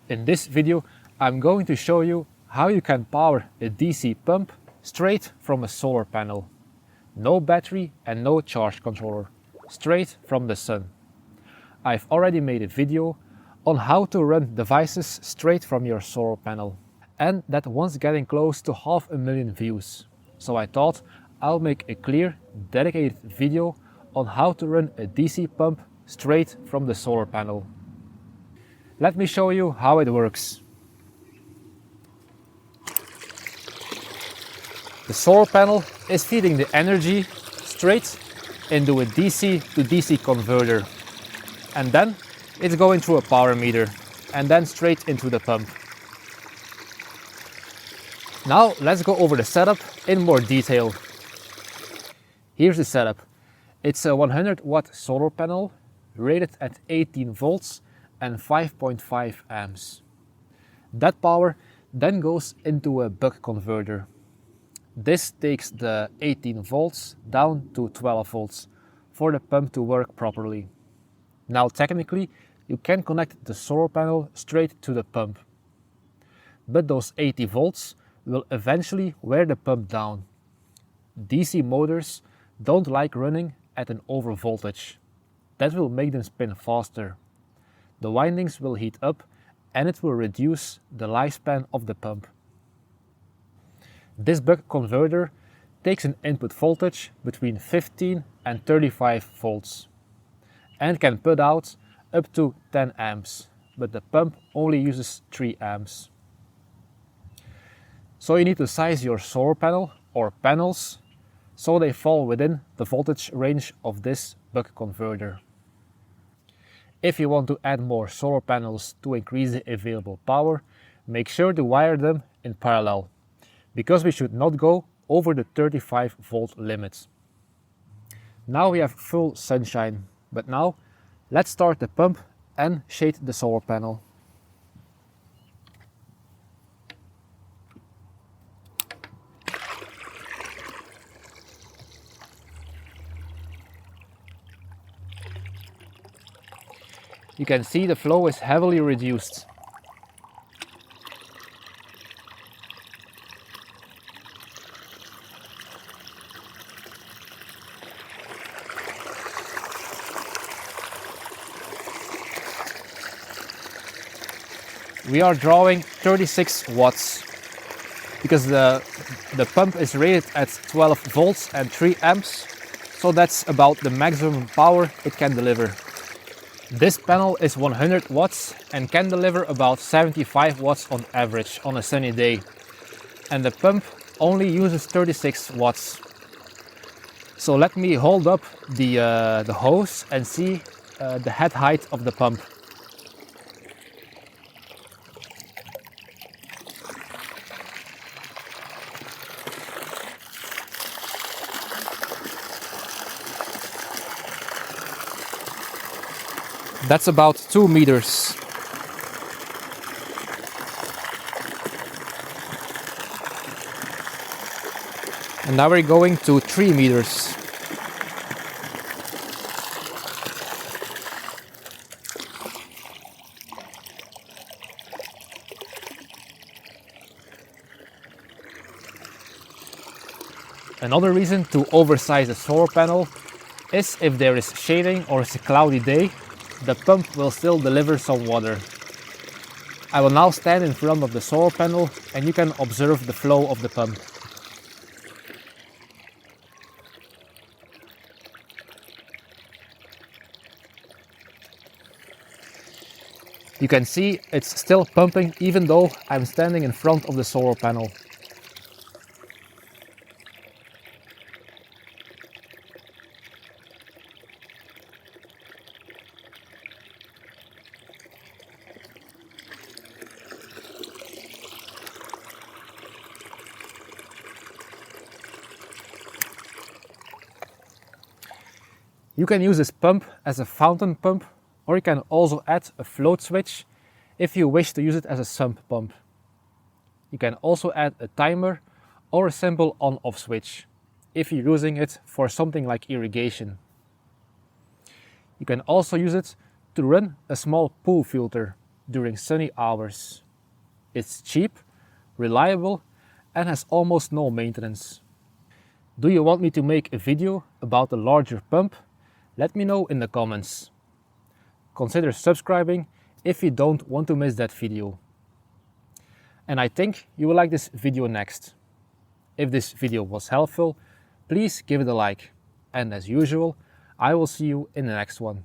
In this video, I'm going to show you how you can power a DC pump straight from a solar panel. No battery and no charge controller, straight from the sun. I've already made a video on how to run devices straight from your solar panel, and that one's getting close to 500,000 views. So I thought I'll make a clear, dedicated video on how to run a DC pump straight from the solar panel. Let me show you how it works. The solar panel is feeding the energy straight into a DC to DC converter, and then it's going through a power meter and then straight into the pump. Now let's go over the setup in more detail. Here's the setup. It's a 100 watt solar panel rated at 18 volts and 5.5 amps. That power then goes into a buck converter. This takes the 18 volts down to 12 volts for the pump to work properly. Now technically you can connect the solar panel straight to the pump, but those 80 volts will eventually wear the pump down. DC motors don't like running at an over voltage. That will make them spin faster. The windings will heat up and it will reduce the lifespan of the pump. This buck converter takes an input voltage between 15 and 35 volts and can put out up to 10 amps, but the pump only uses 3 amps. So you need to size your solar panel or panels so they fall within the voltage range of this buck converter. If you want to add more solar panels to increase the available power, make sure to wire them in parallel, because we should not go over the 35 volt limit. Now we have full sunshine, but now let's start the pump and shade the solar panel. You can see the flow is heavily reduced. We are drawing 36 watts because the pump is rated at 12 volts and 3 amps, so that's about the maximum power it can deliver. This panel is 100 watts and can deliver about 75 watts on average on a sunny day, and the pump only uses 36 watts. So let me hold up the hose and see the head height of the pump. That's about 2 meters. And now we're going to 3 meters. Another reason to oversize the solar panel is if there is shading or it's a cloudy day, the pump will still deliver some water. I will now stand in front of the solar panel and you can observe the flow of the pump. You can see it's still pumping even though I'm standing in front of the solar panel. You can use this pump as a fountain pump, or you can also add a float switch if you wish to use it as a sump pump. You can also add a timer or a simple on-off switch if you're using it for something like irrigation. You can also use it to run a small pool filter during sunny hours. It's cheap, reliable, and has almost no maintenance. Do you want me to make a video about a larger pump? Let me know in the comments. Consider subscribing if you don't want to miss that video. And I think you will like this video next. If this video was helpful, please give it a like. And as usual, I will see you in the next one.